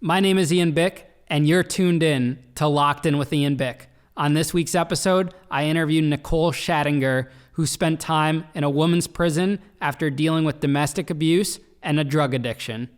My name is Ian Bick, and you're tuned in to Locked In with Ian Bick. On this week's episode, I interviewed Nicole Chatagnier, who spent time in a woman's prison after dealing with domestic abuse and a drug addiction.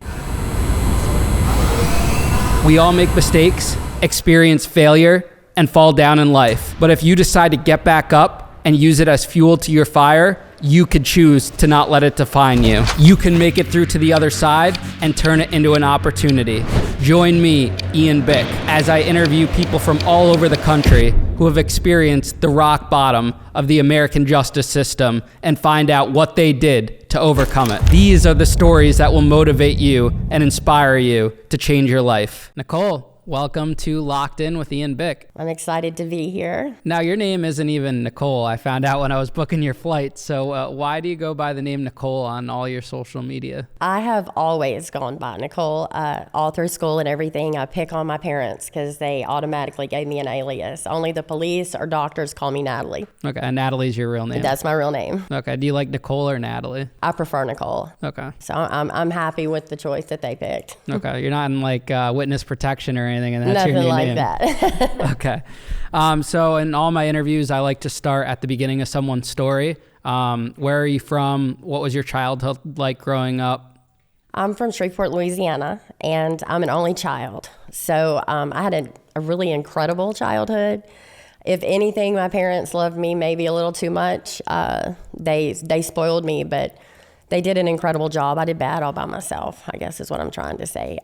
We all make mistakes, experience failure, and fall down in life. But if you decide to get back up and use it as fuel to your fire, you could choose to not let it define you. You can make it through to the other side and turn it into an opportunity. Join me, Ian Bick, as I interview people from all over the country who have experienced the rock bottom of the American justice system and find out what they did to overcome it. These are the stories that will motivate you and inspire you to change your life. Nicole, welcome to Locked In with Ian Bick. I'm excited to be here. Now, your name isn't even Nicole. I found out when I was booking your flight. So why do you go by the name Nicole on all your social media? I have always gone by Nicole all through school and everything. I pick on my parents because they automatically gave me an alias. Only the police or doctors call me Natalie. Okay, and Natalie's your real name? That's my real name. Okay, do you like Nicole or Natalie? I prefer Nicole. Okay. So I'm happy with the choice that they picked. Okay, you're not in like witness protection or anything, and that's Nothing your new like name. that. Okay. So in all my interviews, I like to start at the beginning of someone's story. Where are you from? What was your childhood like growing up? I'm from Shreveport, Louisiana, and I'm an only child. So I had a really incredible childhood. If anything, my parents loved me maybe a little too much. They spoiled me, but they did an incredible job. I did bad all by myself, I guess is what I'm trying to say.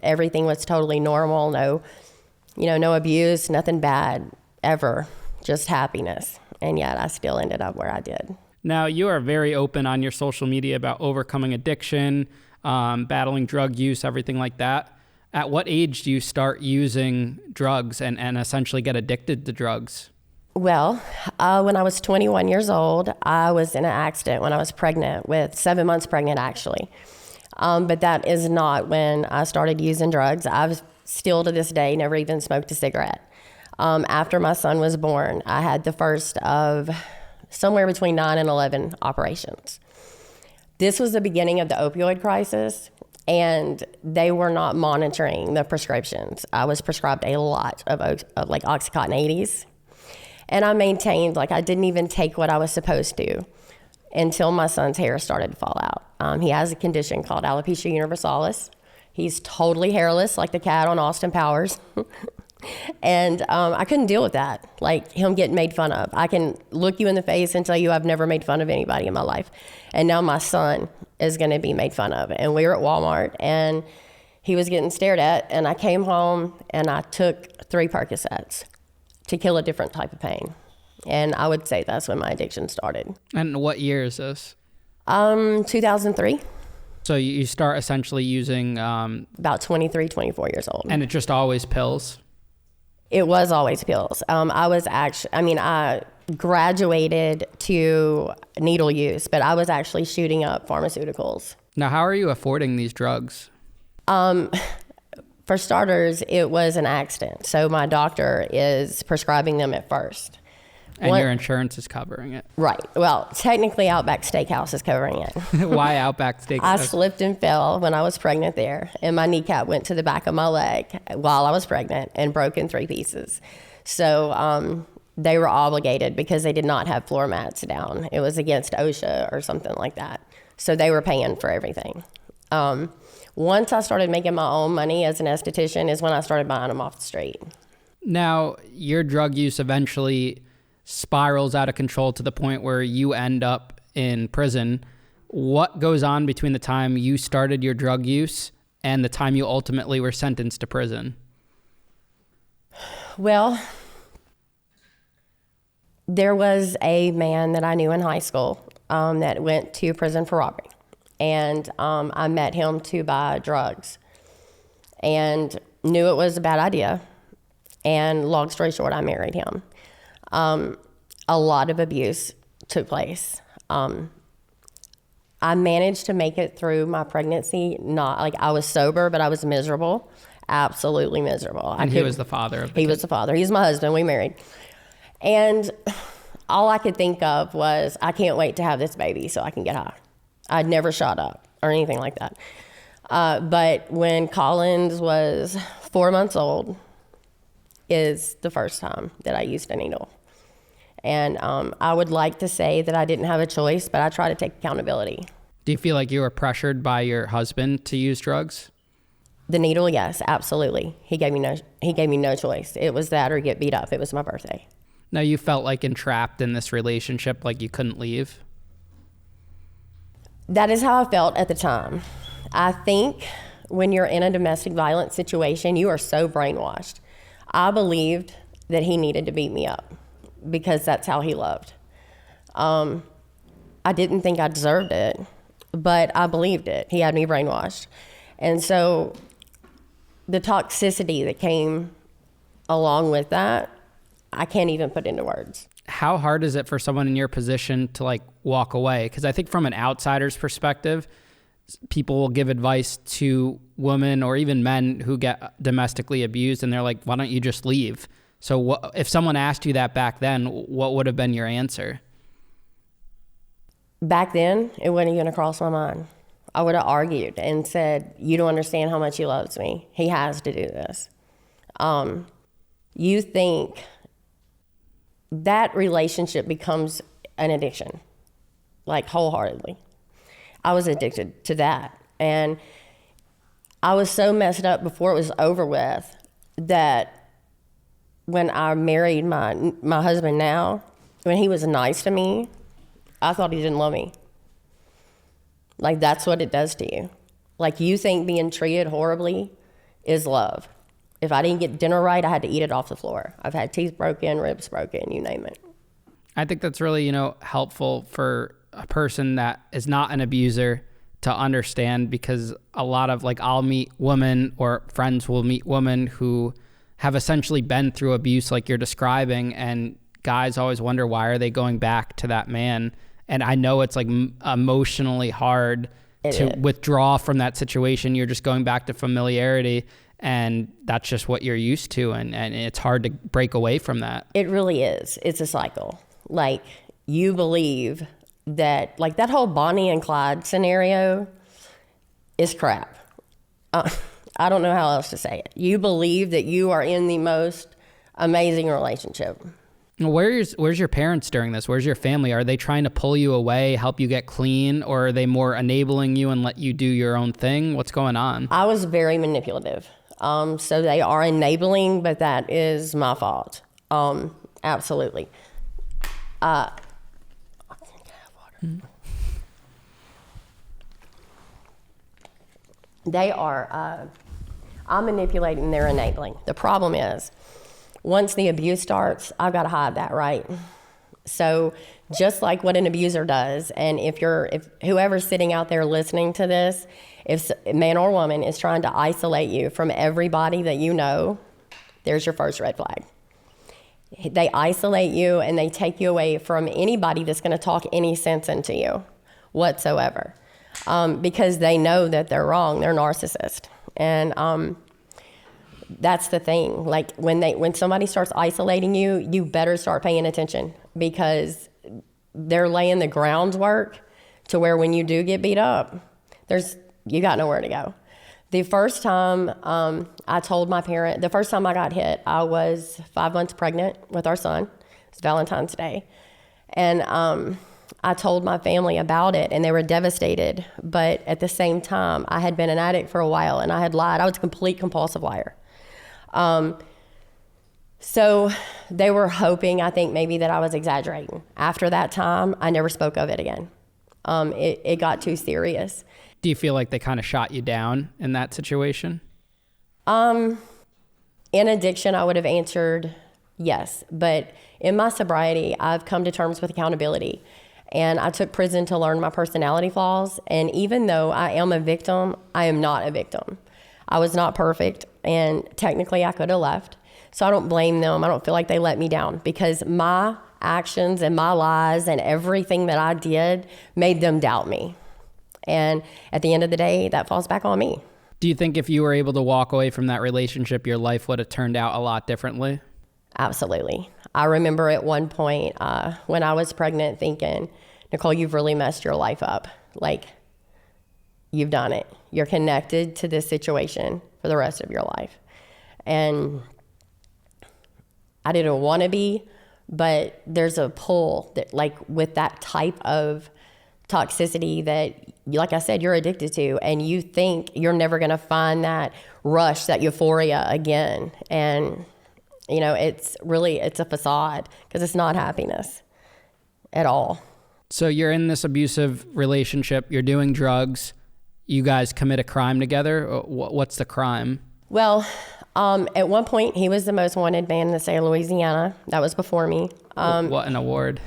Everything was totally normal. No abuse, nothing bad ever, just happiness. And yet I still ended up where I did. Now, you are very open on your social media about overcoming addiction, battling drug use, everything like that. At what age do you start using drugs and essentially get addicted to drugs? Well, when I was 21 years old, I was in an accident when I was pregnant, 7 months pregnant actually. But that is not when I started using drugs. I've still to this day never even smoked a cigarette. After my son was born, I had the first of somewhere between 9 and 11 operations. This was the beginning of the opioid crisis, and they were not monitoring the prescriptions. I was prescribed a lot of like Oxycontin 80s. And I maintained, I didn't even take what I was supposed to until my son's hair started to fall out. He has a condition called alopecia universalis. He's totally hairless, like the cat on Austin Powers. And I couldn't deal with that, like him getting made fun of. I can look you in the face and tell you I've never made fun of anybody in my life. And now my son is going to be made fun of. And we were at Walmart, and he was getting stared at. And I came home, and I took 3 Percocets to kill a different type of pain. And I would say that's when my addiction started. And what year is this? 2003. So you start essentially using... About 23, 24 years old. And it's just always pills? It was always pills. I graduated to needle use, but I was actually shooting up pharmaceuticals. Now, how are you affording these drugs? For starters, it was an accident. So my doctor is prescribing them at first. And your insurance is covering it. Right. Well, technically Outback Steakhouse is covering it. Why Outback Steakhouse? I slipped and fell when I was pregnant there, and my kneecap went to the back of my leg while I was pregnant and broke in 3 pieces. So they were obligated because they did not have floor mats down. It was against OSHA or something like that. So they were paying for everything. Once I started making my own money as an esthetician is when I started buying them off the street. Now, your drug use eventually spirals out of control to the point where you end up in prison. What goes on between the time you started your drug use and the time you ultimately were sentenced to prison? Well, there was a man that I knew in high school that went to prison for robbery. And I met him to buy drugs and knew it was a bad idea. And long story short, I married him. A lot of abuse took place. I managed to make it through my pregnancy. Not like I was sober, but I was miserable, absolutely miserable. And he was the father of the He kid. was the father. He's my husband. We married. And all I could think of was, I can't wait to have this baby so I can get high. I'd never shot up or anything like that. But when Collins was 4 months old is the first time that I used a needle. And I would like to say that I didn't have a choice, but I try to take accountability. Do you feel like you were pressured by your husband to use drugs? The needle, yes, absolutely. He gave me no choice. It was that or get beat up. It was my birthday. No, you felt like entrapped in this relationship, like you couldn't leave? That is how I felt at the time. I think when you're in a domestic violence situation, you are so brainwashed. I believed that he needed to beat me up because that's how he loved. I didn't think I deserved it, but I believed it. He had me brainwashed. And so the toxicity that came along with that, I can't even put into words. How hard is it for someone in your position to like walk away? Because I think from an outsider's perspective, people will give advice to women or even men who get domestically abused, and they're like, why don't you just leave? So if someone asked you that back then, what would have been your answer? Back then, it wouldn't even cross my mind. I would have argued and said, you don't understand how much he loves me. He has to do this. You think that relationship becomes an addiction, like wholeheartedly. I was addicted to that. And I was so messed up before it was over with that when I married my husband now, when he was nice to me, I thought he didn't love me. Like, that's what it does to you. Like, you think being treated horribly is love. If I didn't get dinner right, I had to eat it off the floor. I've had teeth broken, ribs broken, you name it. I think that's really, helpful for a person that is not an abuser to understand, because a lot of I'll meet women or friends will meet women who have essentially been through abuse like you're describing, and guys always wonder, why are they going back to that man? And I know it's emotionally hard to withdraw from that situation. You're just going back to familiarity, and that's just what you're used to, and it's hard to break away from that. It really is. It's a cycle. You believe that, that whole Bonnie and Clyde scenario is crap. I don't know how else to say it. You believe that you are in the most amazing relationship. Where's your parents during this? Where's your family? Are they trying to pull you away, help you get clean, or are they more enabling you and let you do your own thing? What's going on? I was very manipulative. So they are enabling, but that is my fault. Absolutely. I think I have water. They are, I'm manipulating, they're enabling. The problem is, once the abuse starts, I've got to hide that, right? So just like what an abuser does, and if whoever's sitting out there listening to this, if a man or woman is trying to isolate you from everybody that you know, there's your first red flag. They isolate you and they take you away from anybody that's going to talk any sense into you whatsoever, because they know that they're wrong. They're narcissists. And that's the thing. When somebody starts isolating you, you better start paying attention, because they're laying the groundwork to where when you do get beat up, you got nowhere to go. The first time I told my parent, the first time I got hit, I was 5 months pregnant with our son. It was Valentine's Day. And I told my family about it, and they were devastated. But at the same time, I had been an addict for a while, and I had lied. I was a complete compulsive liar. So they were hoping, I think, maybe that I was exaggerating. After that time, I never spoke of it again. It got too serious. Do you feel like they kind of shot you down in that situation? In addiction, I would have answered yes. But in my sobriety, I've come to terms with accountability. And I took prison to learn my personality flaws. And even though I am a victim, I am not a victim. I was not perfect, and technically I could have left. So I don't blame them. I don't feel like they let me down, because my actions and my lies and everything that I did made them doubt me. And at the end of the day, that falls back on me. Do you think if you were able to walk away from that relationship, your life would have turned out a lot differently? Absolutely. I remember at one point when I was pregnant thinking, Nicole, you've really messed your life up. you've done it. You're connected to this situation for the rest of your life. And I didn't want to be, but there's a pull that, like, with that type of toxicity that, like I said, you're addicted to, and you think you're never going to find that rush, that euphoria again. And, you know, it's a facade, because it's not happiness at all. So you're in this abusive relationship, you're doing drugs, you guys commit a crime together. What's the crime? Well, at one point, he was the most wanted man in the state of Louisiana. That was before me. What an award.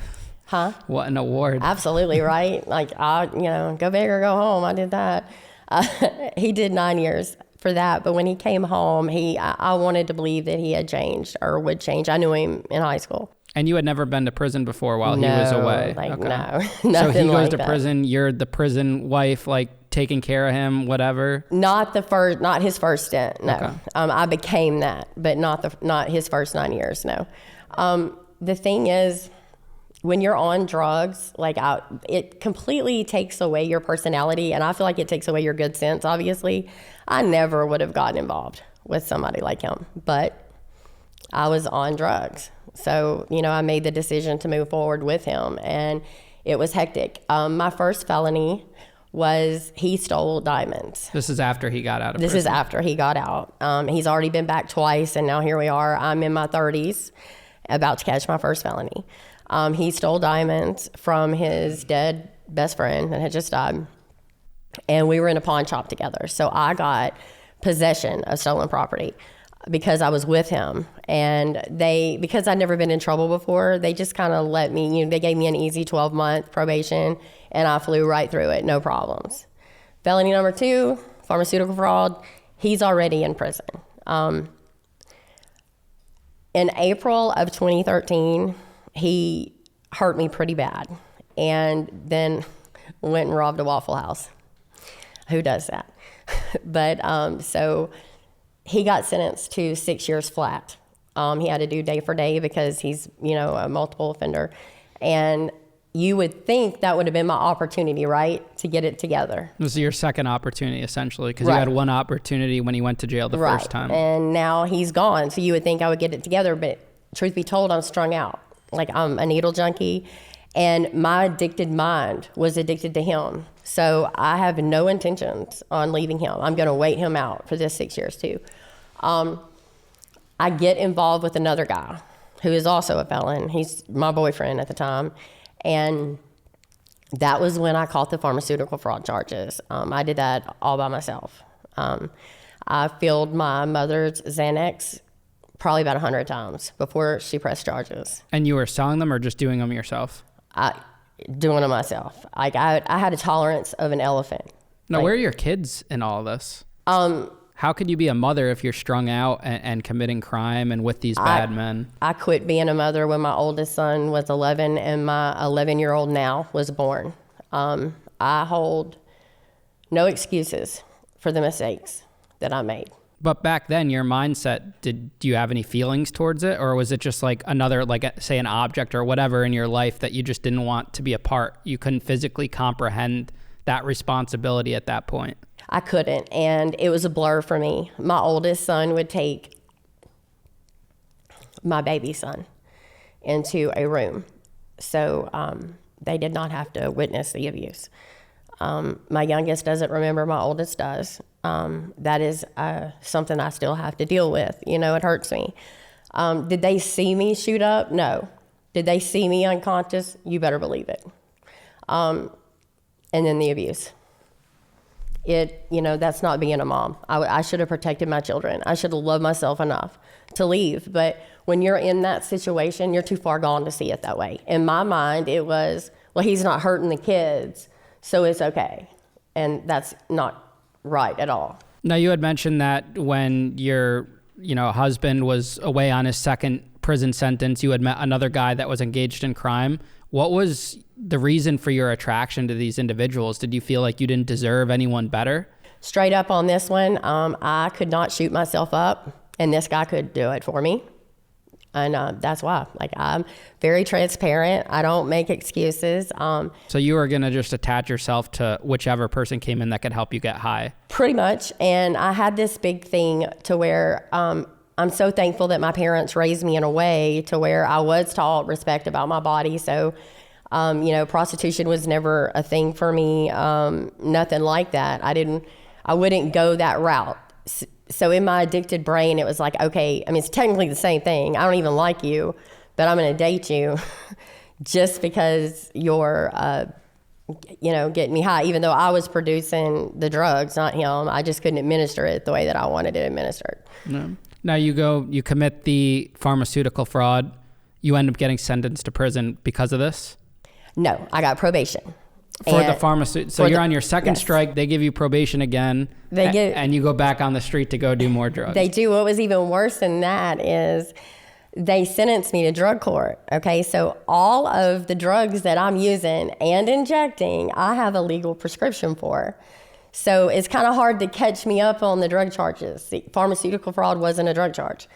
Huh? What an award. Absolutely, right? Like, go big or go home. I did that. He did 9 years for that. But when he came home, I wanted to believe that he had changed or would change. I knew him in high school. And you had never been to prison before while he was away? No, Okay. nothing So he goes like to that. prison, you're the prison wife, like taking care of him, whatever? Not his first stint, no. Okay. I became that, but not his first 9 years, no. The thing is, when you're on drugs, it completely takes away your personality, and I feel like it takes away your good sense, obviously. I never would have gotten involved with somebody like him, but I was on drugs. So, I made the decision to move forward with him, and it was hectic. My first felony was he stole diamonds. This is after he got out of This prison? is after he got out. He's already been back twice, and now here we are. I'm in my 30s, about to catch my first felony. He stole diamonds from his dead best friend that had just died, and we were in a pawn shop together. So I got possession of stolen property because I was with him, and because I'd never been in trouble before, they just kind of let me, they gave me an easy 12-month probation, and I flew right through it, no problems. Felony number 2, pharmaceutical fraud, he's already in prison. In April of 2013, he hurt me pretty bad, and then went and robbed a Waffle House. Who does that? But so he got sentenced to 6 years flat. He had to do day for day because he's, a multiple offender. And you would think that would have been my opportunity, right, to get it together. This is your second opportunity, essentially, because Right. you had one opportunity when he went to jail the Right. first time. And now he's gone. So you would think I would get it together, but truth be told, I'm strung out. Like, I'm a needle junkie, and my addicted mind was addicted to him. So I have no intentions on leaving him. I'm going to wait him out for this 6 years too. I get involved with another guy who is also a felon. He's my boyfriend at the time. And that was when I caught the pharmaceutical fraud charges. I did that all by myself. I filled my mother's Xanax probably about 100 times before she pressed charges. And you were selling them or just doing them yourself? Doing it myself. I had a tolerance of an elephant. Now, where are your kids in all of this? How could you be a mother if you're strung out and committing crime and with these bad men? I quit being a mother when my oldest son was 11 and my 11-year-old now was born. I hold no excuses for the mistakes that I made. But back then, your mindset, do you have any feelings towards it? Or was it just like another, say an object or whatever in your life that you just didn't want to be a part? You couldn't physically comprehend that responsibility at that point? I couldn't, and it was a blur for me. My oldest son would take my baby son into a room, so they did not have to witness the abuse. My youngest doesn't remember, my oldest does. That is something I still have to deal with. It hurts me. Did they see me shoot up? No. Did they see me unconscious? You better believe it. And then the abuse. That's not being a mom. I should have protected my children. I should have loved myself enough to leave. But when you're in that situation, you're too far gone to see it that way. In my mind, it was, well, he's not hurting the kids, so it's okay. And that's not right at all. Now, you had mentioned that when your husband was away on his second prison sentence, you had met another guy that was engaged in crime. What was the reason for your attraction to these individuals? Did you feel like you didn't deserve anyone better? Straight up on this one, I could not shoot myself up, and this guy could do it for me. And that's why. Like, I'm very transparent. I don't make excuses. So you are going to just attach yourself to whichever person came in that could help you get high? Pretty much. And I had this big thing to where I'm so thankful that my parents raised me in a way to where I was taught respect about my body. So, prostitution was never a thing for me. Nothing like that. I wouldn't go that route. So in my addicted brain, it was like, okay, I mean, it's technically the same thing. I don't even like you, but I'm going to date you just because you're, getting me high, even though I was producing the drugs, not him. I just couldn't administer it the way that I wanted it administered. No. Now you commit the pharmaceutical fraud. You end up getting sentenced to prison because of this? No, I got probation. For the pharmaceutical. So you're on your second strike. They give you probation again. And you go back on the street to go do more drugs. They do. What was even worse than that is they sentenced me to drug court. Okay, so all of the drugs that I'm using and injecting, I have a legal prescription for. So it's kind of hard to catch me up on the drug charges. The pharmaceutical fraud wasn't a drug charge.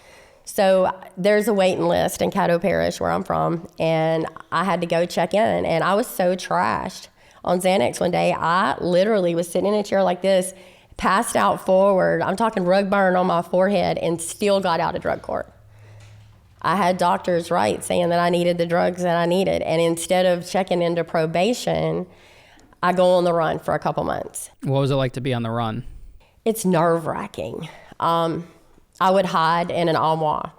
So there's a waiting list in Caddo Parish, where I'm from, and I had to go check in. And I was so trashed on Xanax one day. I literally was sitting in a chair like this, passed out forward. I'm talking rug burn on my forehead, and still got out of drug court. I had doctors write saying that I needed the drugs that I needed. And instead of checking into probation, I go on the run for a couple months. What was it like to be on the run? It's nerve-wracking. I would hide in an armoire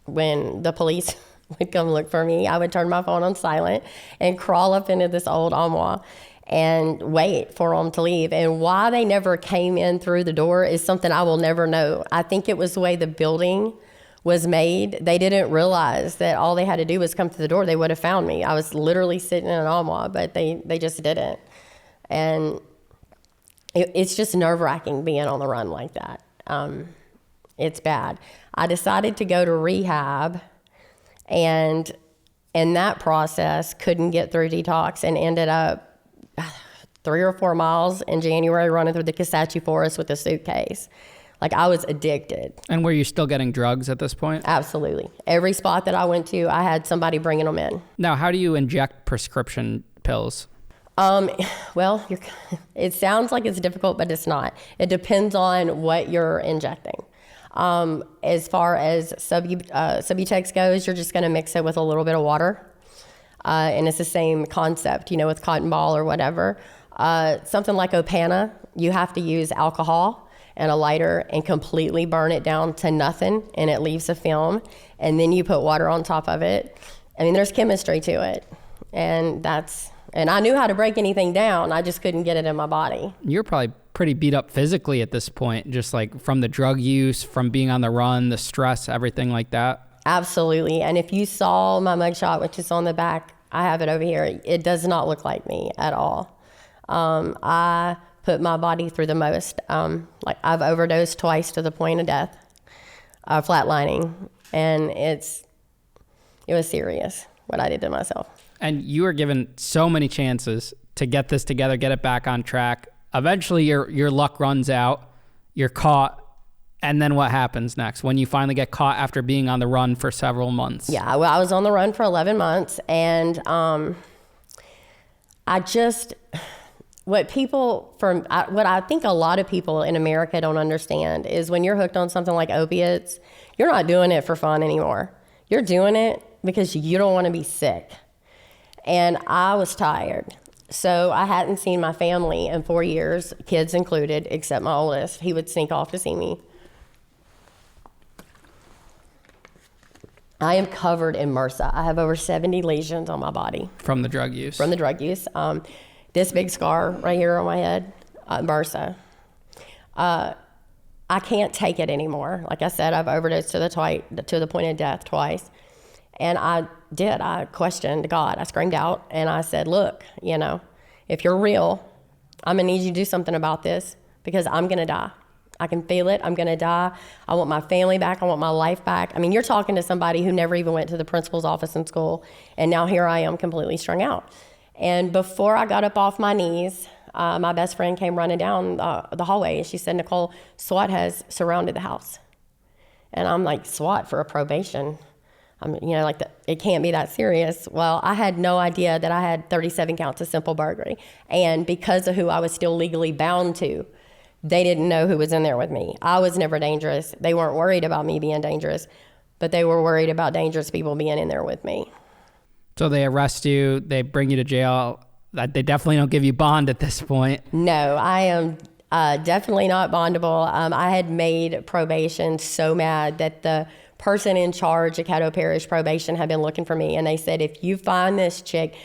when the police would come look for me. I would turn my phone on silent and crawl up into this old armoire and wait for them to leave. And why they never came in through the door is something I will never know. I think it was the way the building was made. They didn't realize that all they had to do was come through the door. They would have found me. I was literally sitting in an armoire, but they just didn't. And it's just nerve-wracking being on the run like that. It's bad. I decided to go to rehab, and in that process couldn't get through detox and ended up 3 or 4 miles in January running through the Kisatchie Forest with a suitcase. Like, I was addicted. And were you still getting drugs at this point? Absolutely. Every spot that I went to, I had somebody bringing them in. Now, how do you inject prescription pills? Well, it sounds like it's difficult, but it's not. It depends on what you're injecting. As far as Subutex goes, you're just going to mix it with a little bit of water. And it's the same concept, with cotton ball or whatever. Something like Opana, you have to use alcohol and a lighter and completely burn it down to nothing, and it leaves a film. And then you put water on top of it. I mean, there's chemistry to it. And I knew how to break anything down. I just couldn't get it in my body. You're probably pretty beat up physically at this point, just like from the drug use, from being on the run, the stress, everything like that. Absolutely. And if you saw my mugshot, which is on the back, I have it over here. It does not look like me at all. I put my body through the most. Like, I've overdosed twice to the point of death, flatlining. And it was serious what I did to myself. And you were given so many chances to get this together, get it back on track. Eventually your luck runs out, you're caught, and then what happens next when you finally get caught after being on the run for several months? Yeah, well, I was on the run for 11 months, and what I think a lot of people in America don't understand is when you're hooked on something like opiates, you're not doing it for fun anymore. You're doing it because you don't want to be sick. And I was tired. So I hadn't seen my family in 4 years, kids included, except my oldest. He would sneak off to see me. I am covered in MRSA. I have over 70 lesions on my body. From the drug use? From the drug use. This big scar right here on my head, MRSA. I can't take it anymore. Like I said, I've overdosed to the point of death twice. And I questioned God. I screamed out and I said, look, if you're real, I'm gonna need you to do something about this because I'm gonna die. I can feel it, I'm gonna die. I want my family back, I want my life back. I mean, you're talking to somebody who never even went to the principal's office in school, and now here I am completely strung out. And before I got up off my knees, my best friend came running down the hallway and she said, Nicole, SWAT has surrounded the house. And I'm like, SWAT for a probation? it can't be that serious. Well, I had no idea that I had 37 counts of simple burglary. And because of who I was still legally bound to, they didn't know who was in there with me. I was never dangerous. They weren't worried about me being dangerous, but they were worried about dangerous people being in there with me. So they arrest you, they bring you to jail. They definitely don't give you bond at this point. No, I am definitely not bondable. I had made probation so mad that the person in charge of Caddo Parish probation had been looking for me, and they said, if you find this chick,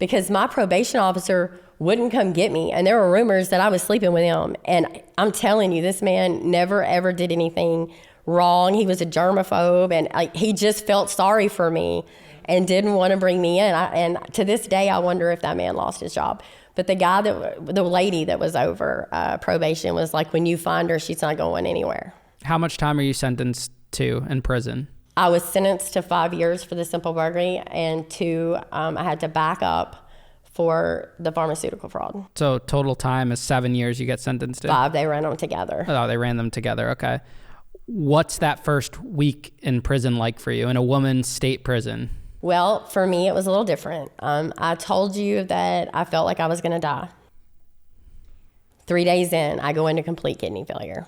because my probation officer wouldn't come get me, and there were rumors that I was sleeping with him, and I'm telling you, this man never ever did anything wrong. He was a germaphobe, and he just felt sorry for me and didn't want to bring me in. And to this day, I wonder if that man lost his job. But the lady that was over probation was like, when you find her, she's not going anywhere. How much time are you sentenced to in prison? I was sentenced to 5 years for the simple burglary, and 2, I had to back up for the pharmaceutical fraud. So total time is 7 years you get sentenced to? 5, they ran them together. Oh, they ran them together, okay. What's that first week in prison like for you, in a woman's state prison? Well, for me, it was a little different. I told you that I felt like I was going to die. 3 days in, I go into complete kidney failure.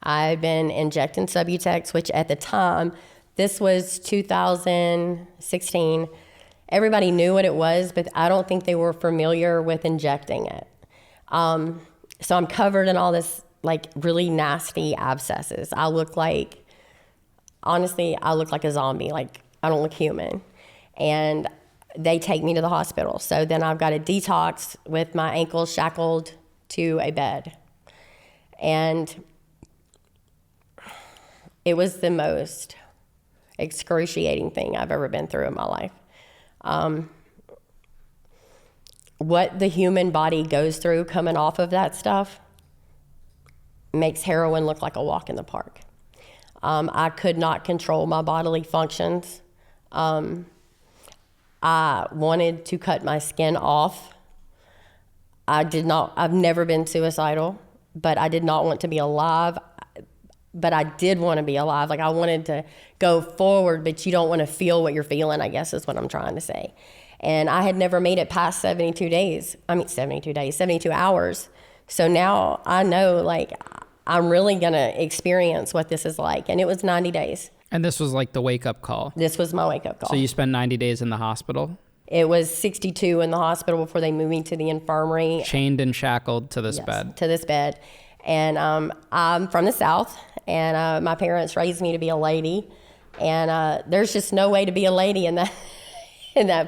I've been injecting Subutex, which at the time, this was 2016. Everybody knew what it was, but I don't think they were familiar with injecting it. So I'm covered in all this really nasty abscesses. Honestly, I look like a zombie. I don't look human. And they take me to the hospital. So then I've got a detox with my ankles shackled to a bed. And it was the most excruciating thing I've ever been through in my life. What the human body goes through coming off of that stuff makes heroin look like a walk in the park. I could not control my bodily functions. I wanted to cut my skin off. I've never been suicidal, but I did not want to be alive. But I did want to be alive. I wanted to go forward, but you don't want to feel what you're feeling, I guess is what I'm trying to say. And I had never made it past 72 hours. So now I know, I'm really going to experience what this is like. And it was 90 days. And this was the wake-up call? This was my wake-up call. So you spent 90 days in the hospital? It was 62 in the hospital before they moved me to the infirmary. Chained and shackled to this bed? To this bed. And I'm from the South, and my parents raised me to be a lady. And there's just no way to be a lady in that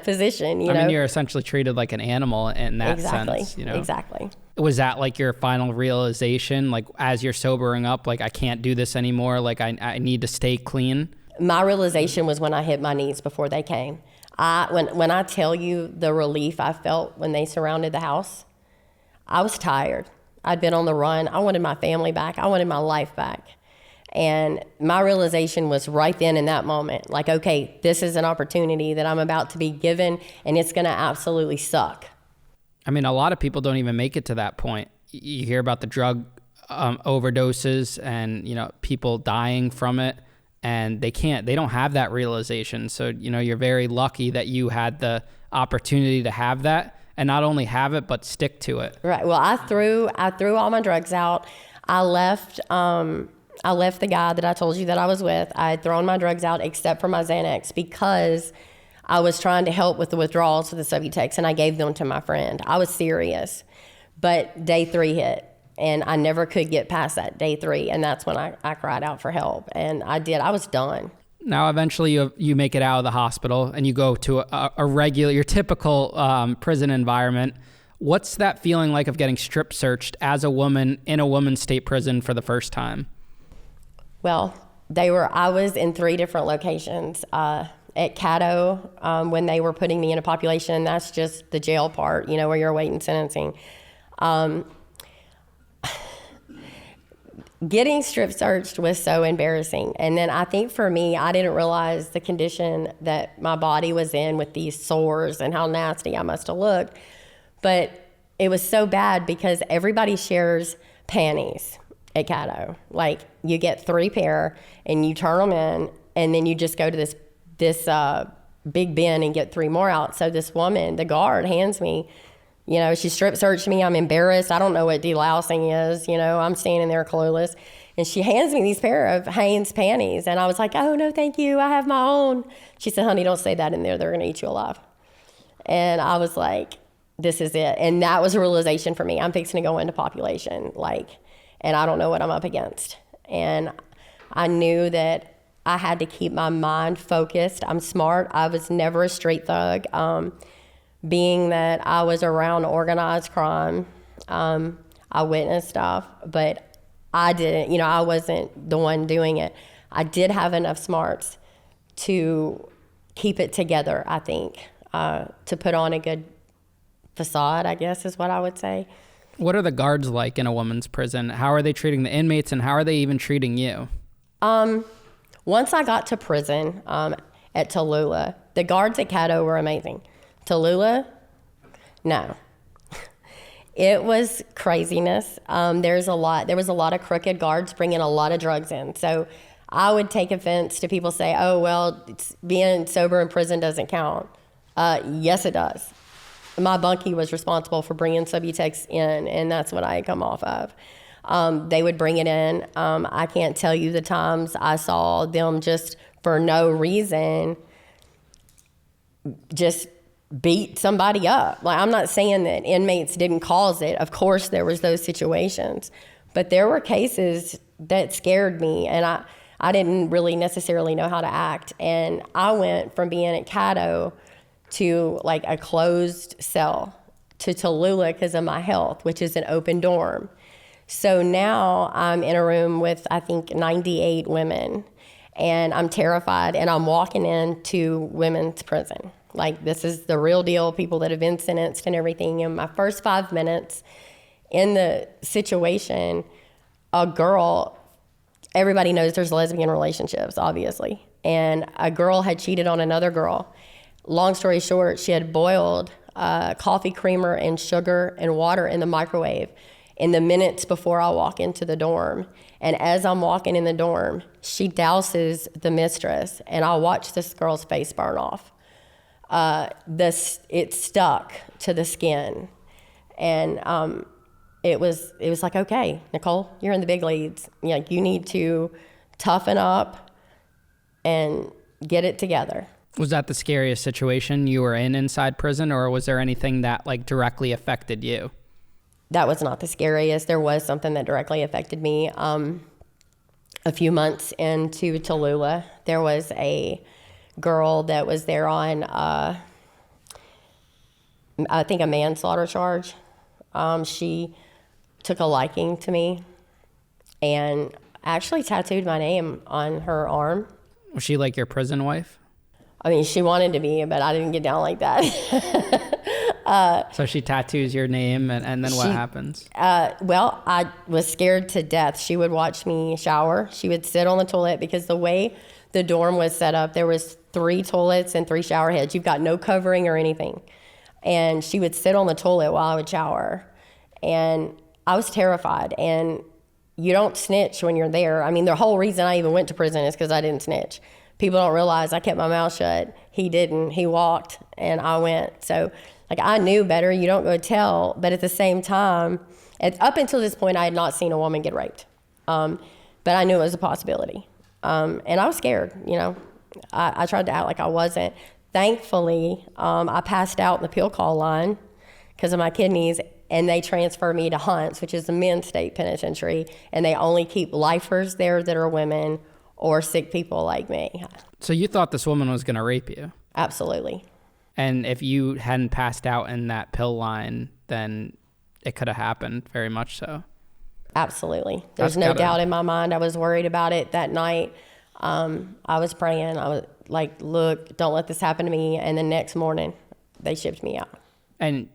position, I mean, you're essentially treated like an animal in that sense, Exactly. Was that your final realization, as you're sobering up, I can't do this anymore, I need to stay clean? My realization was when I hit my knees before they came. When I tell you the relief I felt when they surrounded the house, I was tired. I'd been on the run. I wanted my family back. I wanted my life back. And my realization was right then in that moment, okay, this is an opportunity that I'm about to be given, and it's going to absolutely suck. I mean, a lot of people don't even make it to that point. You hear about the drug overdoses and, people dying from it, and they don't have that realization. So, you're very lucky that you had the opportunity to have that, and not only have it, but stick to it. Right. Well, I threw all my drugs out. I left the guy that I told you that I was with. I had thrown my drugs out except for my Xanax because I was trying to help with the withdrawals for the Subutex, and I gave them to my friend. I was serious. But day 3 hit, and I never could get past that day 3, and that's when I cried out for help. And I did. I was done. Now, eventually, you make it out of the hospital, and you go to your typical prison environment. What's that feeling like of getting strip searched as a woman in a woman's state prison for the first time? Well, I was in 3 different locations. At Caddo, when they were putting me in a population, that's just the jail part, where you're awaiting sentencing. Getting strip searched was so embarrassing. And then I think for me, I didn't realize the condition that my body was in with these sores and how nasty I must have looked. But it was so bad because everybody shares panties at Caddo. You get 3 pair and you turn them in, and then you just go to this this big bin and get 3 more out. So this woman, the guard, hands me, she strip searched me. I'm embarrassed. I don't know what delousing is. I'm standing there clueless. And she hands me these pair of Hanes panties. And I was like, oh, no, thank you. I have my own. She said, honey, don't say that in there. They're going to eat you alive. And I was like, this is it. And that was a realization for me. I'm fixing to go into population, and I don't know what I'm up against. And I knew that I had to keep my mind focused. I'm smart. I was never a street thug. Being that I was around organized crime, I witnessed stuff, but I didn't, I wasn't the one doing it. I did have enough smarts to keep it together, I think, to put on a good facade, I guess is what I would say. What are the guards like in a woman's prison? How are they treating the inmates, and how are they even treating you? Once I got to prison at Tallulah, the guards at Caddo were amazing. Tallulah, no. It was craziness. There was a lot of crooked guards bringing a lot of drugs in. So I would take offense to people say, oh, well, being sober in prison doesn't count. Yes, it does. My bunkie was responsible for bringing Subutex in, and that's what I had come off of. They would bring it in. I can't tell you the times I saw them just for no reason just beat somebody up. I'm not saying that inmates didn't cause it. Of course, there was those situations. But there were cases that scared me, and I didn't really necessarily know how to act. And I went from being at Caddo to a closed cell to Tallulah because of my health, which is an open dorm. So now I'm in a room with, I think, 98 women, and I'm terrified, and I'm walking into women's prison. This is the real deal, people that have been sentenced and everything. In my first 5 minutes in the situation, a girl, everybody knows there's lesbian relationships, obviously, and a girl had cheated on another girl. Long story short, she had boiled coffee creamer and sugar and water in the microwave in the minutes before I walk into the dorm. And as I'm walking in the dorm, she douses the mistress, and I watch this girl's face burn off. It stuck to the skin. And it was like, okay, Nicole, you're in the big leagues. You need to toughen up and get it together. Was that the scariest situation you were in inside prison, or was there anything that directly affected you? That was not the scariest. There was something that directly affected me. A few months into Tallulah, there was a girl that was there on, I think, a manslaughter charge. She took a liking to me and actually tattooed my name on her arm. Was she your prison wife? I mean, she wanted to be, but I didn't get down like that. So she tattoos your name, and then what happens? Well, I was scared to death. She would watch me shower. She would sit on the toilet because the way the dorm was set up, there was 3 toilets and 3 shower heads. You've got no covering or anything. And she would sit on the toilet while I would shower. And I was terrified. And you don't snitch when you're there. I mean, the whole reason I even went to prison is because I didn't snitch. People don't realize I kept my mouth shut. He didn't. He walked, and I went. So, I knew better. You don't go tell. But at the same time, up until this point, I had not seen a woman get raped. But I knew it was a possibility. And I was scared, I tried to act like I wasn't. Thankfully, I passed out in the pill call line because of my kidneys, and they transferred me to Hunts, which is the men's state penitentiary, and they only keep lifers there that are women or sick people like me. So you thought this woman was going to rape you? Absolutely. And if you hadn't passed out in that pill line, then it could have happened, very much so. Absolutely. There's no doubt in my mind. I was worried about it that night. I was praying. I was like, look, don't let this happen to me. And the next morning, they shipped me out. And,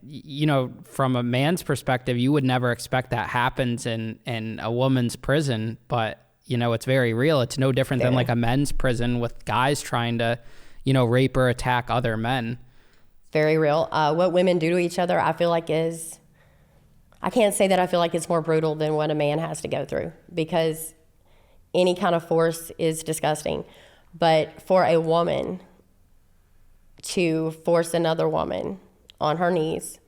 from a man's perspective, you would never expect that happens in a woman's prison. But, it's very real. It's no different than a men's prison with guys trying to, rape or attack other men. Very real. What women do to each other, I feel like I can't say that I feel like it's more brutal than what a man has to go through, because any kind of force is disgusting. But for a woman to force another woman on her knees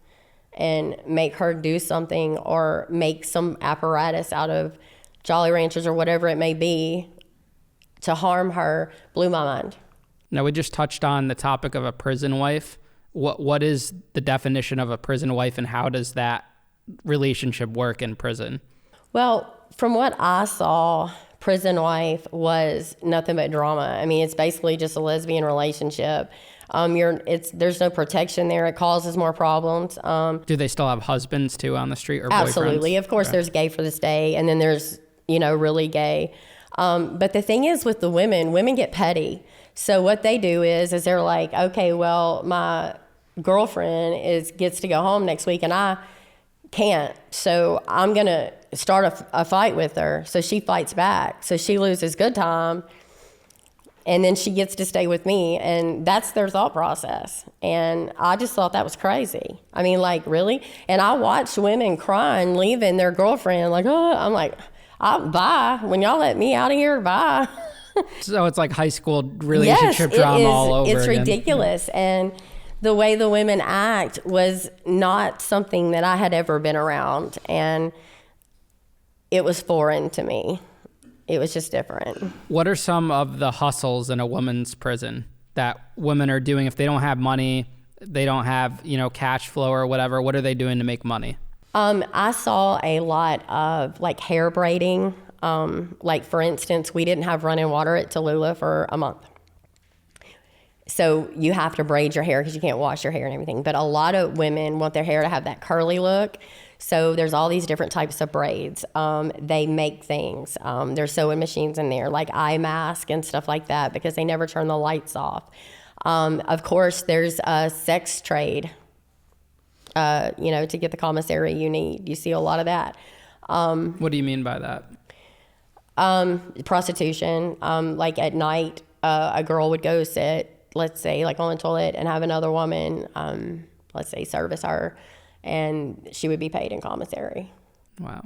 and make her do something or make some apparatus out of Jolly Ranchers or whatever it may be to harm her blew my mind. Now, we just touched on the topic of a prison wife. What is the definition of a prison wife, and how does that relationship work in prison? Well, from what I saw, prison wife was nothing but drama. I mean, it's basically just a lesbian relationship. There's no protection there. It causes more problems. Do they still have husbands too on the street, or absolutely. boyfriends? Of course, there's gay for this day, and then there's really gay. But the thing is with the women get petty. So what they do is they're like, okay, well, my girlfriend gets to go home next week and I can't. So I'm going to start a fight with her. So she fights back. So she loses good time. And then she gets to stay with me. And that's their thought process. And I just thought that was crazy. I mean, like, really? And I watched women crying, leaving their girlfriend. Like, oh, I'm like, bye. When y'all let me out of here, bye. So it's like high school relationship drama all over It's again. ridiculous. And the way the women act was not something that I had ever been around. And it was foreign to me. It was just different. What are some of the hustles in a women's prison that women are doing if they don't have money, they don't have, cash flow or whatever? What are they doing to make money? I saw a lot of like hair braiding. Like for instance, we didn't have running water at Tallulah for a month. So you have to braid your hair because you can't wash your hair and everything. But a lot of women want their hair to have that curly look. So there's all these different types of braids. They make things. There's sewing machines in there, like eye mask and stuff like that, because they never turn the lights off. Of course, there's a sex trade. To get the commissary you need. You see a lot of that. What do you mean by that? Prostitution. Like at night, a girl would go sit, let's say, like on the toilet and have another woman, let's say, service her, and she would be paid in commissary. Wow.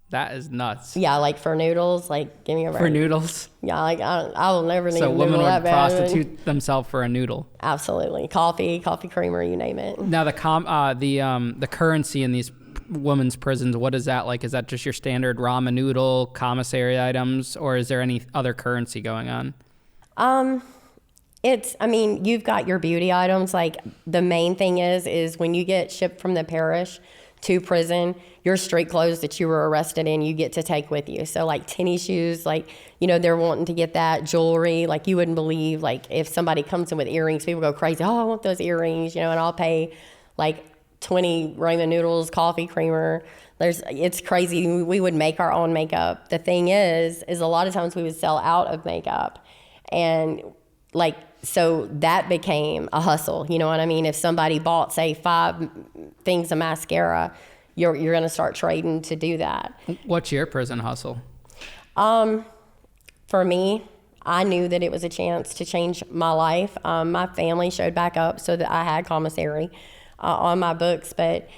That is nuts. Yeah, like for noodles, like give me a break. For noodles? Yeah, like I will never need a noodle. So women would would prostitute themselves for a noodle? Absolutely. Coffee creamer, you name it. Now the currency in these women's prisons, what is that like? Is that just your standard ramen noodle, commissary items, or is there any other currency going on? You've got your beauty items. Like the main thing is when you get shipped from the parish to prison, your street clothes that you were arrested in, you get to take with you. So like tennis shoes, like, they're wanting to get that jewelry. Like you wouldn't believe, like if somebody comes in with earrings, people go crazy. Oh, I want those earrings, and I'll pay like 20 ramen noodles, coffee creamer. It's crazy. We would make our own makeup. The thing is a lot of times we would sell out of makeup. And so that became a hustle. You know what I mean? If somebody bought, say, 5 things of mascara, you're going to start trading to do that. What's your prison hustle? For me, I knew that it was a chance to change my life. My family showed back up so that I had commissary on my books. But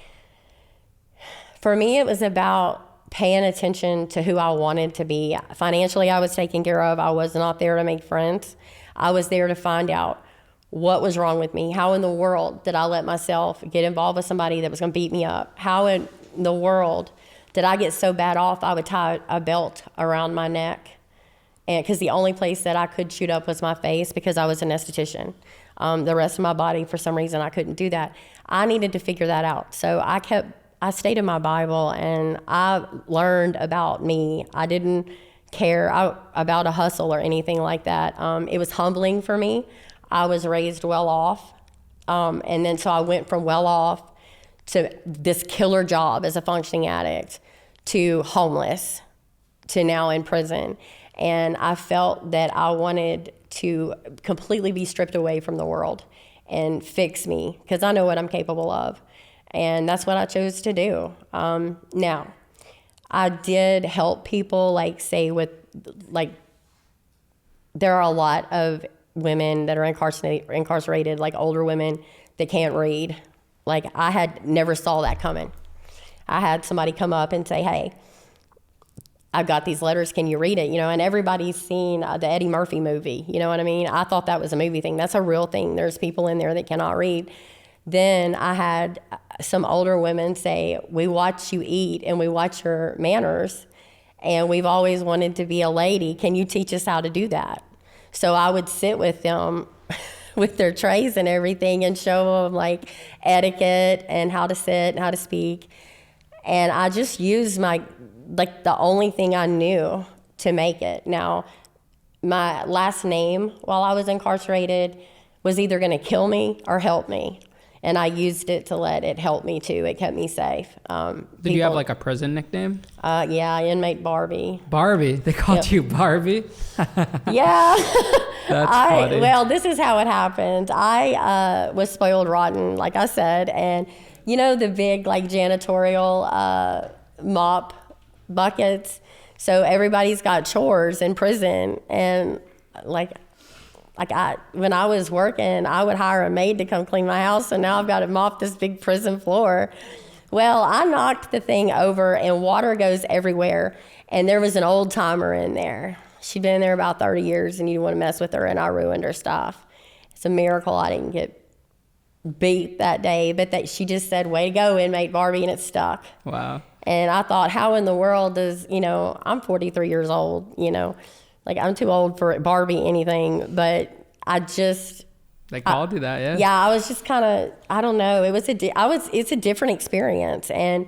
for me, it was about paying attention to who I wanted to be. Financially, I was taken care of. I was not there to make friends. I was there to find out what was wrong with me. How in the world did I let myself get involved with somebody that was going to beat me up? How in the world did I get so bad off I would tie a belt around my neck? And because the only place that I could shoot up was my face, because I was an esthetician. The rest of my body, for some reason, I couldn't do that. I needed to figure that out. So I stayed in my Bible and I learned about me. I didn't care about a hustle or anything like that. It was humbling for me. I was raised well off. And then so I went from well off to this killer job as a functioning addict to homeless to now in prison. And I felt that I wanted to completely be stripped away from the world and fix me, because I know what I'm capable of. And that's what I chose to do. Now, I did help people, there are a lot of women that are incarcerated, like older women that can't read. Like, I had never saw that coming. I had somebody come up and say, hey, I've got these letters, can you read it? You know, and everybody's seen the Eddie Murphy movie. You know what I mean? I thought that was a movie thing. That's a real thing. There's people in there that cannot read. Then I had some older women say, we watch you eat and we watch your manners, and we've always wanted to be a lady. Can you teach us how to do that? So I would sit with them with their trays and everything and show them like etiquette and how to sit and how to speak. And I just used the only thing I knew to make it. Now, my last name while I was incarcerated was either going to kill me or help me. And I used it to let it help me too. It kept me safe. Did you have like a prison nickname? Yeah, inmate Barbie. Barbie? They called you Barbie? Yeah. That's funny. Well, this is how it happened. I was spoiled rotten, like I said. And you know the big like janitorial mop buckets? So everybody's got chores in prison. And when I was working, I would hire a maid to come clean my house, and now I've got to mop this big prison floor. Well, I knocked the thing over, and water goes everywhere, and there was an old timer in there. She'd been there about 30 years, and you didn't want to mess with her, and I ruined her stuff. It's a miracle I didn't get beat that day, but that she just said, way to go, inmate Barbie, and it stuck. Wow. And I thought, how in the world does, I'm 43 years old, like I'm too old for Barbie anything, but They called you that, yeah? Yeah, I was just kind of, I don't know. It's a different experience. And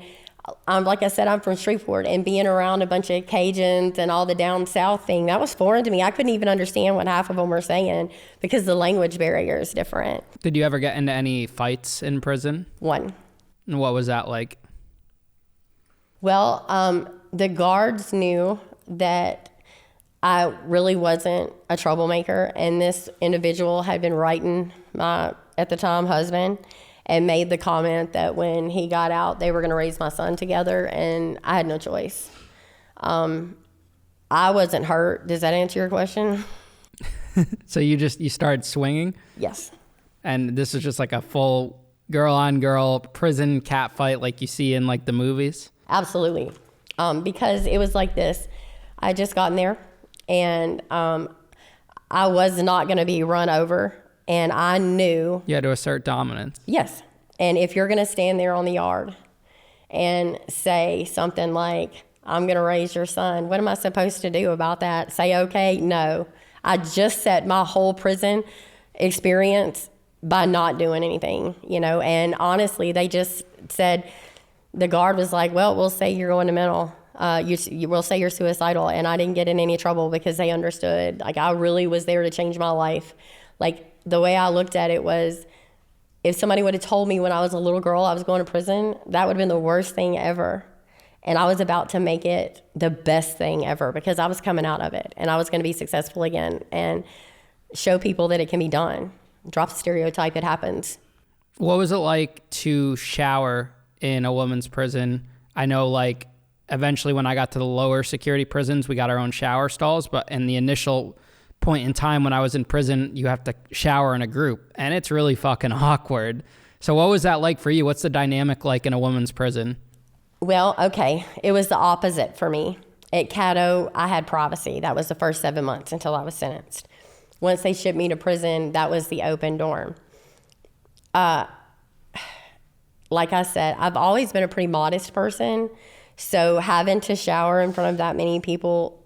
like I said, I'm from Shreveport, and being around a bunch of Cajuns and all the down south thing, that was foreign to me. I couldn't even understand what half of them were saying because the language barrier is different. Did you ever get into any fights in prison? One. And what was that like? Well, the guards knew that I really wasn't a troublemaker, and this individual had been writing my, at the time, husband, and made the comment that when he got out, they were going to raise my son together, and I had no choice. I wasn't hurt. Does that answer your question? So you started swinging? Yes. And this is just like a full girl-on-girl prison cat fight like you see in like the movies? Absolutely. Because it was like this. I had just gotten there, and I was not going to be run over, and I knew. You had to assert dominance. Yes. And if you're going to stand there on the yard and say something like, I'm going to raise your son, what am I supposed to do about that? Say, okay? No. I just set my whole prison experience by not doing anything, and honestly, they just said, the guard was like, well, we'll say you're going to mental. We'll say you're suicidal. And I didn't get in any trouble because they understood. Like, I really was there to change my life. Like, the way I looked at it was, if somebody would have told me when I was a little girl I was going to prison, that would have been the worst thing ever. And I was about to make it the best thing ever because I was coming out of it. And I was going to be successful again and show people that it can be done. Drop the stereotype, it happens. What was it like to shower in a women's prison? I know, like, eventually when I got to the lower security prisons, we got our own shower stalls, but in the initial point in time when I was in prison, you have to shower in a group, and it's really fucking awkward. So what was that like for you? What's the dynamic like in a women's prison? Well, okay, it was the opposite for me. At Caddo, I had privacy. That was the first 7 months until I was sentenced. Once they shipped me to prison, that was the open dorm. Like I said, I've always been a pretty modest person, so having to shower in front of that many people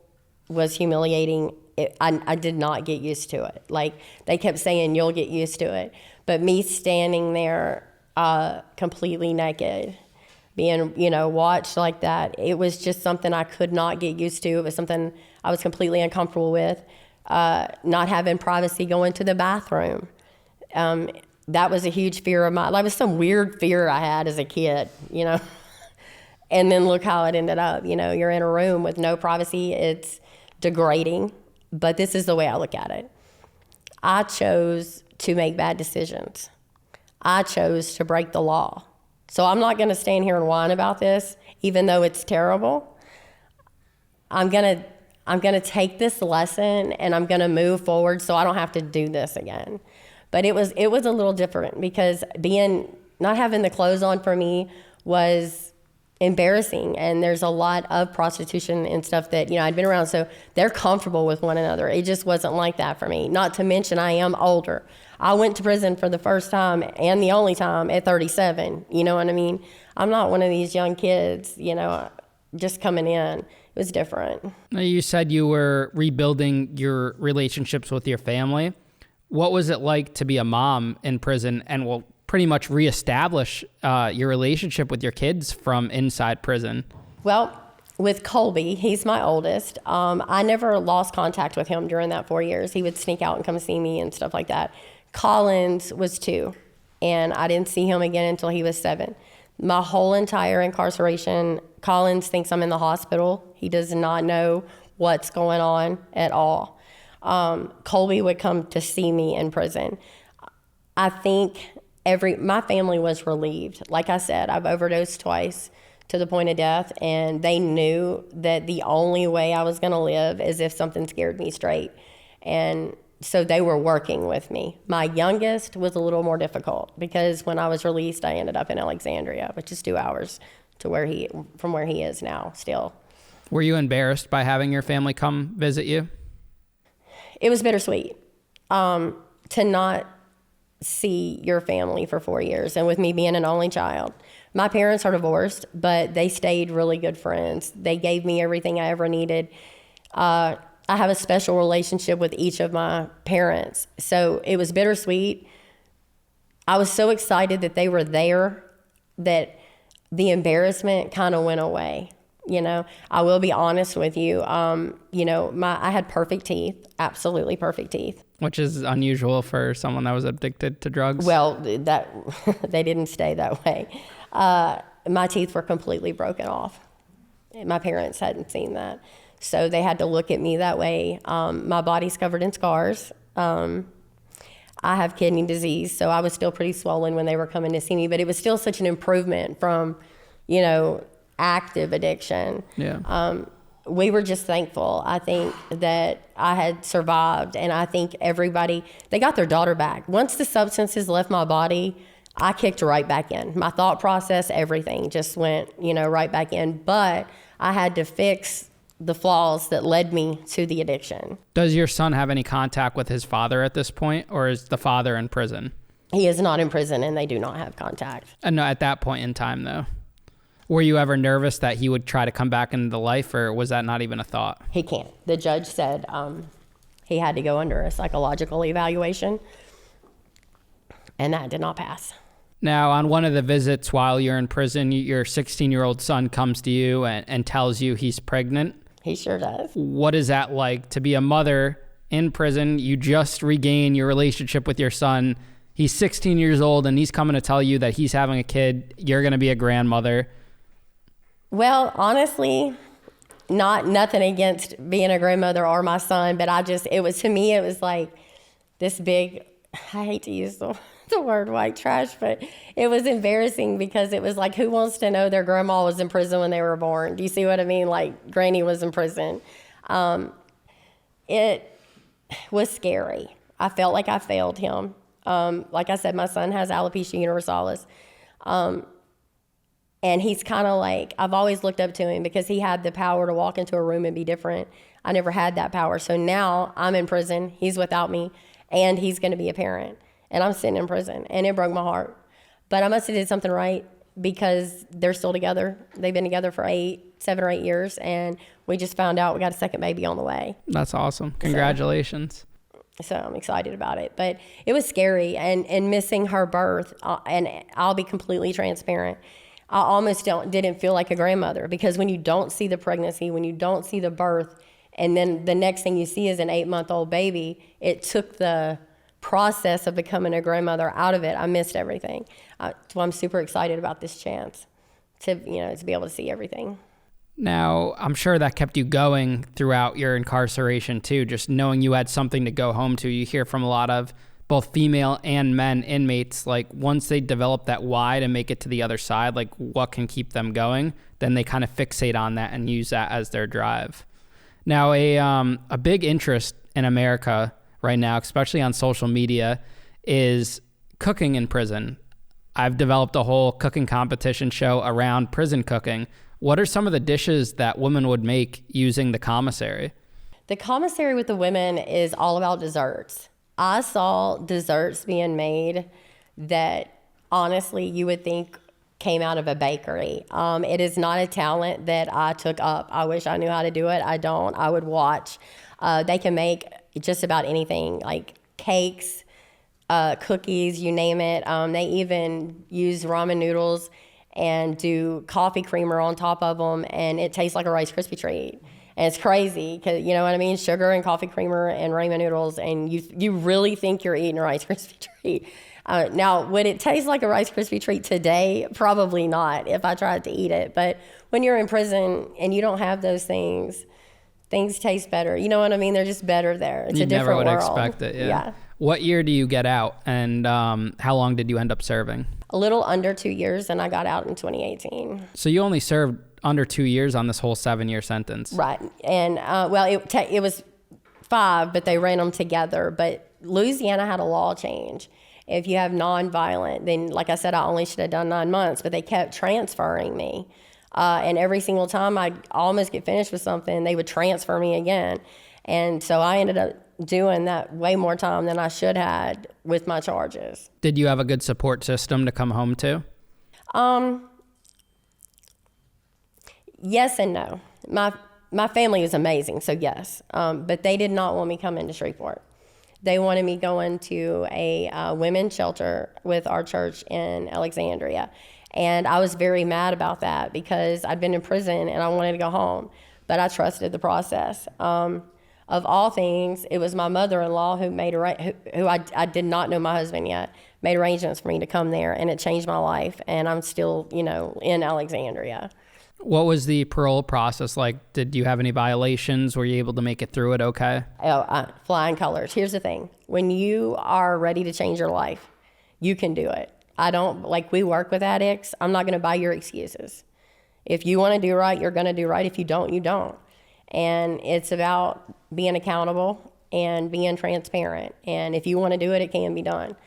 was humiliating. I did not get used to it. Like, they kept saying, you'll get used to it. But me standing there completely naked, being, watched like that, it was just something I could not get used to. It was something I was completely uncomfortable with. Not having privacy, going to the bathroom. That was a huge fear of mine. Like, it was some weird fear I had as a kid, And then look how it ended up. You're in a room with no privacy. It's degrading, but this is the way I look at it. I chose to make bad decisions. I chose to break the law. So I'm not going to stand here and whine about this, even though it's terrible. I'm going to take this lesson and I'm going to move forward so I don't have to do this again. But it was a little different because not having the clothes on for me was embarrassing, and there's a lot of prostitution and stuff that, I'd been around, so they're comfortable with one another. It just wasn't like that for me. Not to mention I am older. I went to prison for the first time and the only time at 37. You know what I mean? I'm not one of these young kids, just coming in. It was different. Now, you said you were rebuilding your relationships with your family. What was it like to be a mom in prison and pretty much reestablish your relationship with your kids from inside prison? Well, with Colby, he's my oldest. I never lost contact with him during that 4 years. He would sneak out and come see me and stuff like that. Collins was 2, and I didn't see him again until he was 7. My whole entire incarceration, Collins thinks I'm in the hospital. He does not know what's going on at all. Colby would come to see me in prison. I think my family was relieved. Like I said, I've overdosed twice to the point of death, and they knew that the only way I was going to live is if something scared me straight. And so they were working with me. My youngest was a little more difficult because when I was released, I ended up in Alexandria, which is 2 hours from where he is now still. Were you embarrassed by having your family come visit you? It was bittersweet to not see your family for 4 years, and with me being an only child. My parents are divorced, but they stayed really good friends. They gave me everything I ever needed. I have a special relationship with each of my parents, so it was bittersweet. I was so excited that they were there that the embarrassment kind of went away. I will be honest with you. I had perfect teeth, absolutely perfect teeth. Which is unusual for someone that was addicted to drugs. Well, that they didn't stay that way. My teeth were completely broken off. My parents hadn't seen that. So they had to look at me that way. My body's covered in scars. I have kidney disease, so I was still pretty swollen when they were coming to see me, but it was still such an improvement from, active addiction. Yeah. We were just thankful, I think, that I had survived, and I think they got their daughter back. Once the substances left my body, I kicked right back in. My thought process, everything just went, right back in, but I had to fix the flaws that led me to the addiction. Does your son have any contact with his father at this point, or is the father in prison? He is not in prison, and they do not have contact. No, at that point in time, though. Were you ever nervous that he would try to come back into the life, or was that not even a thought? He can't. The judge said he had to go under a psychological evaluation, and that did not pass. Now, on one of the visits while you're in prison, your 16-year-old son comes to you and tells you he's pregnant. He sure does. What is that like to be a mother in prison? You just regain your relationship with your son. He's 16 years old, and he's coming to tell you that he's having a kid. You're going to be a grandmother. Well, honestly, nothing against being a grandmother or my son, but it was like this big, I hate to use the word white trash, but it was embarrassing because it was like, who wants to know their grandma was in prison when they were born? Do you see what I mean? Like, Granny was in prison. It was scary. I felt like I failed him. Like I said, my son has alopecia universalis. And he's kind of like, I've always looked up to him because he had the power to walk into a room and be different. I never had that power. So now I'm in prison, he's without me, and he's going to be a parent. And I'm sitting in prison, and it broke my heart. But I must have did something right because they're still together. They've been together for 7 or 8 years, and we just found out we got a second baby on the way. That's awesome. Congratulations. So I'm excited about it. But it was scary, and missing her birth, and I'll be completely transparent. I almost didn't feel like a grandmother because when you don't see the pregnancy, when you don't see the birth, and then the next thing you see is an 8-month-old baby, it took the process of becoming a grandmother out of it. I missed everything. So I'm super excited about this chance to be able to see everything. Now, I'm sure that kept you going throughout your incarceration too, just knowing you had something to go home to. You hear from a lot of both female and men inmates, like once they develop that why to make it to the other side, like what can keep them going, then they kind of fixate on that and use that as their drive. Now, a big interest in America right now, especially on social media, is cooking in prison. I've developed a whole cooking competition show around prison cooking. What are some of the dishes that women would make using the commissary? The commissary with the women is all about desserts. I saw desserts being made that honestly you would think came out of a bakery. It is not a talent that I took up. I wish I knew how to do it. I don't. I would watch. They can make just about anything, like cakes, cookies, you name it. They even use ramen noodles and do coffee creamer on top of them, and it tastes like a Rice Krispie treat. And it's crazy because, you know what I mean? Sugar and coffee creamer and ramen noodles, and you really think you're eating a Rice Krispie treat. Now, would it taste like a Rice Krispie treat today? Probably not if I tried to eat it. But when you're in prison and you don't have those things taste better. You know what I mean? They're just better there. It's a different world. You never would expect it, yeah. What year do you get out, and how long did you end up serving? A little under 2 years, and I got out in 2018. So you only served under 2 years on this whole 7-year sentence. Right. And, well, it was 5, but they ran them together. But Louisiana had a law change. If you have nonviolent, then, like I said, I only should have done 9 months, but they kept transferring me. And every single time I'd almost get finished with something, they would transfer me again. And so I ended up doing that way more time than I should had with my charges. Did you have a good support system to come home to? Yes and no. My family was amazing, so yes. But they did not want me coming to Shreveport. They wanted me going to a women's shelter with our church in Alexandria. And I was very mad about that because I'd been in prison and I wanted to go home. But I trusted the process. Of all things, it was my mother-in-law who made who I did not know my husband yet, made arrangements for me to come there, and it changed my life. And I'm still, in Alexandria. What was the parole process like? Did you have any violations? Were you able to make it through it okay? Flying colors. Here's the thing. When you are ready to change your life, you can do it. We work with addicts. I'm not going to buy your excuses. If you want to do right, you're going to do right. If you don't, you don't. And it's about being accountable and being transparent. And if you want to do it, it can be done.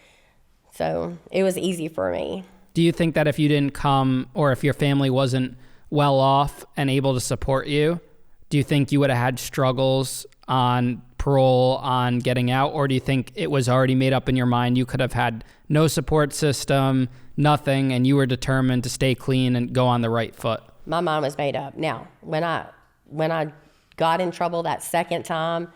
So it was easy for me. Do you think that if you didn't come, or if your family wasn't well off and able to support you, do you think you would have had struggles on parole, on getting out? Or do you think it was already made up in your mind you could have had no support system, nothing, and you were determined to stay clean and go on the right foot? My mind was made up. Now, when I got in trouble that second time,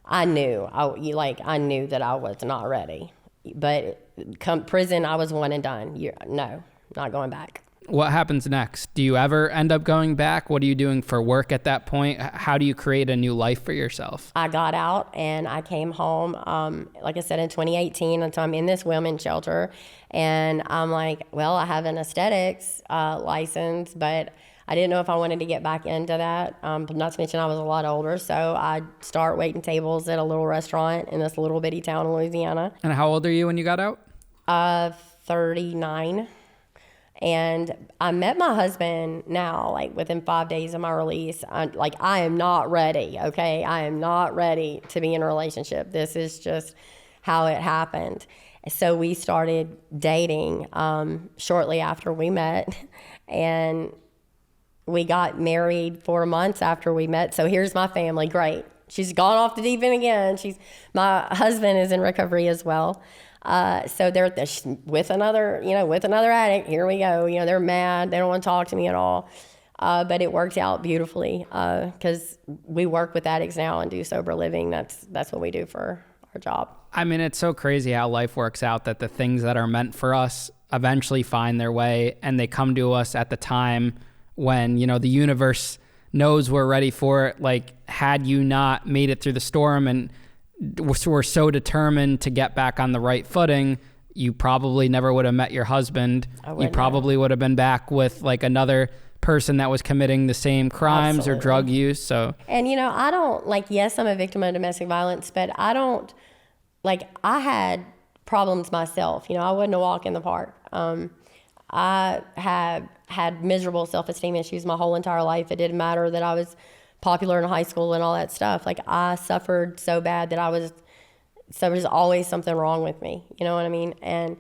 I knew that I was not ready. But come prison, I was one and done. No, not going back. What happens next? Do you ever end up going back? What are you doing for work at that point? How do you create a new life for yourself? I got out and I came home, like I said, in 2018. And so I'm in this women's shelter. And I'm like, well, I have an aesthetics license, but I didn't know if I wanted to get back into that. Not to mention I was a lot older. So I'd start waiting tables at a little restaurant in this little bitty town in Louisiana. And how old are you when you got out? 39. And I met my husband now, within 5 days of my release. I am not ready, okay? I am not ready to be in a relationship. This is just how it happened. So we started dating shortly after we met, and we got married 4 months after we met. So here's my family. Great. She's gone off the deep end again. My husband is in recovery as well. So they're with another addict. Here we go. They're mad. They don't want to talk to me at all. But it worked out beautifully because we work with addicts now and do sober living. That's what we do for our job. I mean, it's so crazy how life works out that the things that are meant for us eventually find their way, and they come to us at the time when, the universe knows we're ready for it. Had you not made it through the storm and were so determined to get back on the right footing, you probably never would have met your husband. You probably would have been back with another person that was committing the same crimes. Absolutely. Or drug use. So, and I don't yes, I'm a victim of domestic violence, but I don't I had problems myself. I wouldn't walk in the park. I have had miserable self-esteem issues my whole entire life. It didn't matter that I was popular in high school and all that stuff. I suffered so bad that there was always something wrong with me. You know what I mean? And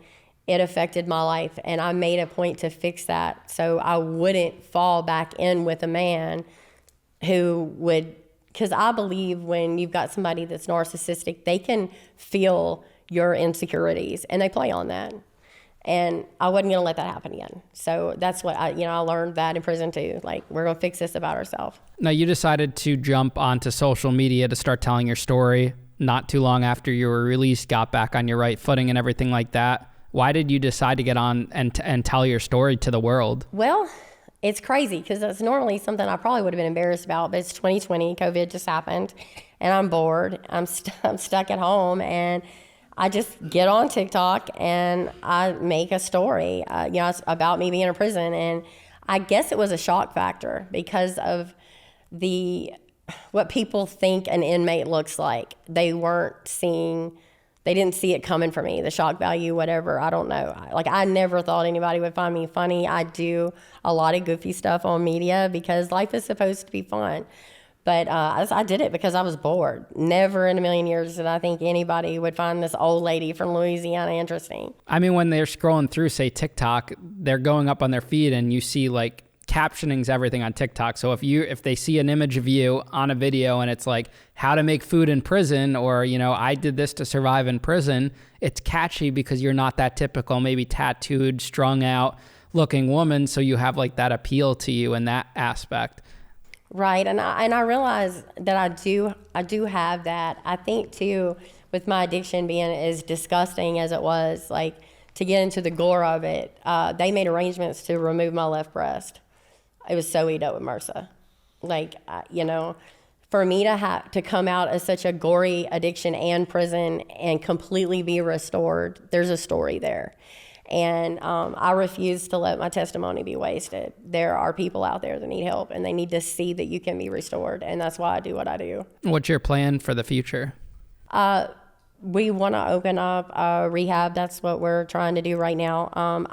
it affected my life. And I made a point to fix that so I wouldn't fall back in with a man who would, because I believe when you've got somebody that's narcissistic, they can feel your insecurities and they play on that. And I wasn't going to let that happen again. So that's what I learned that in prison too. Like, we're going to fix this about ourselves. Now, you decided to jump onto social media to start telling your story not too long after you were released, got back on your right footing and everything like that. Why did you decide to get on and tell your story to the world? Well, it's crazy because that's normally something I probably would have been embarrassed about, but it's 2020, COVID just happened, and I'm bored. I'm stuck at home, and I just get on TikTok and I make a story, it's about me being in prison. And I guess it was a shock factor because of what people think an inmate looks like. They didn't see it coming for me, the shock value, whatever. I don't know. I never thought anybody would find me funny. I do a lot of goofy stuff on media because life is supposed to be fun. But I did it because I was bored. Never in a million years did I think anybody would find this old lady from Louisiana interesting. I mean, when they're scrolling through, say, TikTok, they're going up on their feed and you see like captioning's everything on TikTok. So if they see an image of you on a video and it's like how to make food in prison, or, I did this to survive in prison, it's catchy because you're not that typical, maybe tattooed, strung out looking woman. So you have like that appeal to you in that aspect. Right, and I realize that I do have that. I think too, with my addiction being as disgusting as it was, like, to get into the gore of it, they made arrangements to remove my left breast. It was so eat up with MRSA. For me to come out as such a gory addiction and prison and completely be restored, there's a story there. And I refuse to let my testimony be wasted. There are people out there that need help, and they need to see that you can be restored. And that's why I do what I do. What's your plan for the future? We want to open up rehab. That's what we're trying to do right now.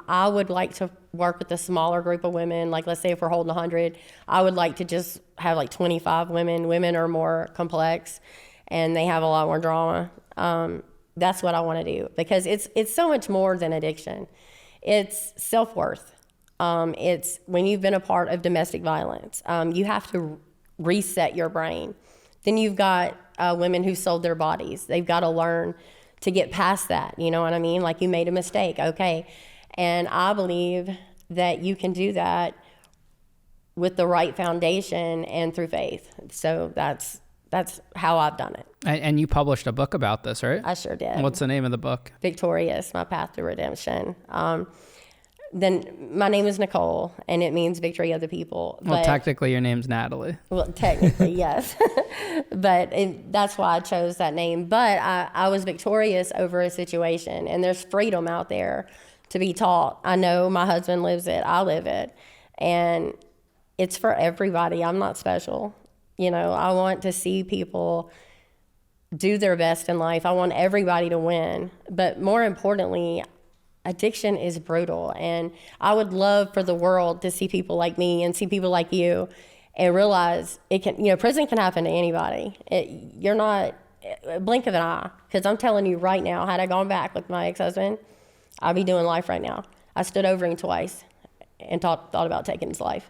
I would like to work with a smaller group of women. Like, let's say if we're holding 100, I would like to just have like 25 women. Women are more complex, and they have a lot more drama. That's what I want to do, because it's so much more than addiction. It's self-worth. It's when you've been a part of domestic violence, you have to reset your brain. Then you've got women who sold their bodies. They've got to learn to get past that. You know what I mean? Like, you made a mistake. Okay. And I believe that you can do that with the right foundation and through faith. So that's how I've done it. And you published a book about this, right? I sure did. What's the name of the book? Victorious, My Path to Redemption. Then my name is Nicole, and it means victory of the people. Well, technically your name's Natalie. Well, technically, yes. But that's why I chose that name. But I was victorious over a situation, and there's freedom out there to be taught. I know my husband lives it. I live it. And it's for everybody. I'm not special. I want to see people do their best in life. I want everybody to win. But more importantly, addiction is brutal. And I would love for the world to see people like me and see people like you and realize it can, prison can happen to anybody. You're not a blink of an eye. Because I'm telling you right now, had I gone back with my ex-husband, I'd be doing life right now. I stood over him twice and thought about taking his life.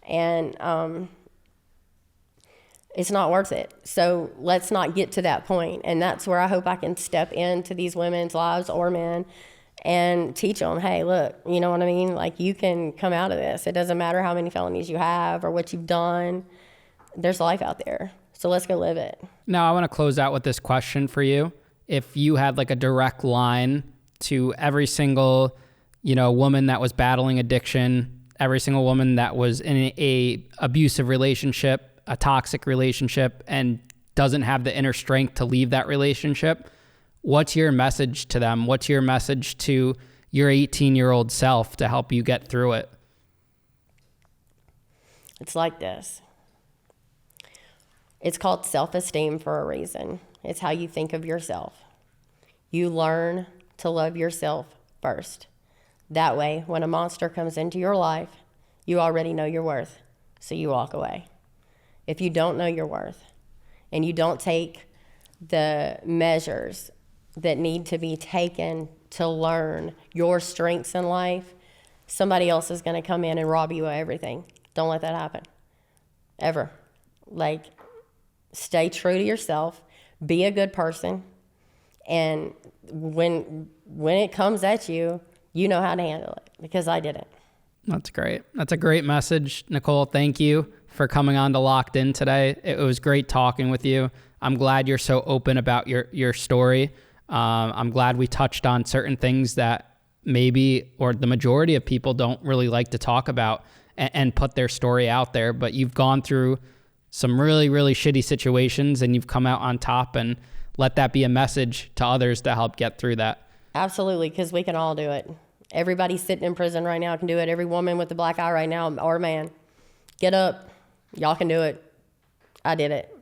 And, it's not worth it. So let's not get to that point. And that's where I hope I can step into these women's lives or men and teach them, hey, look, you know what I mean? Like, you can come out of this. It doesn't matter how many felonies you have or what you've done. There's life out there. So let's go live it. Now, I want to close out with this question for you. If you had like a direct line to every single, woman that was battling addiction, every single woman that was in a abusive relationship, a toxic relationship, and doesn't have the inner strength to leave that relationship, what's your message to them? What's your message to your 18-year-old self to help you get through it? It's like this. It's called self-esteem for a reason. It's how you think of yourself. You learn to love yourself first. That way, when a monster comes into your life, you already know your worth, so you walk away. If you don't know your worth and you don't take the measures that need to be taken to learn your strengths in life, somebody else is going to come in and rob you of everything. Don't let that happen. Ever. Like, stay true to yourself. Be a good person. And when it comes at you, you know how to handle it, because I didn't. That's great. That's a great message, Nicole. Thank you for coming on to Locked In today. It was great talking with you. I'm glad you're so open about your story. I'm glad we touched on certain things that maybe, or the majority of people don't really like to talk about and put their story out there. But you've gone through some really, really shitty situations and you've come out on top, and let that be a message to others to help get through that. Absolutely, because we can all do it. Everybody sitting in prison right now can do it. Every woman with a black eye right now, or man, get up. Y'all can do it. I did it.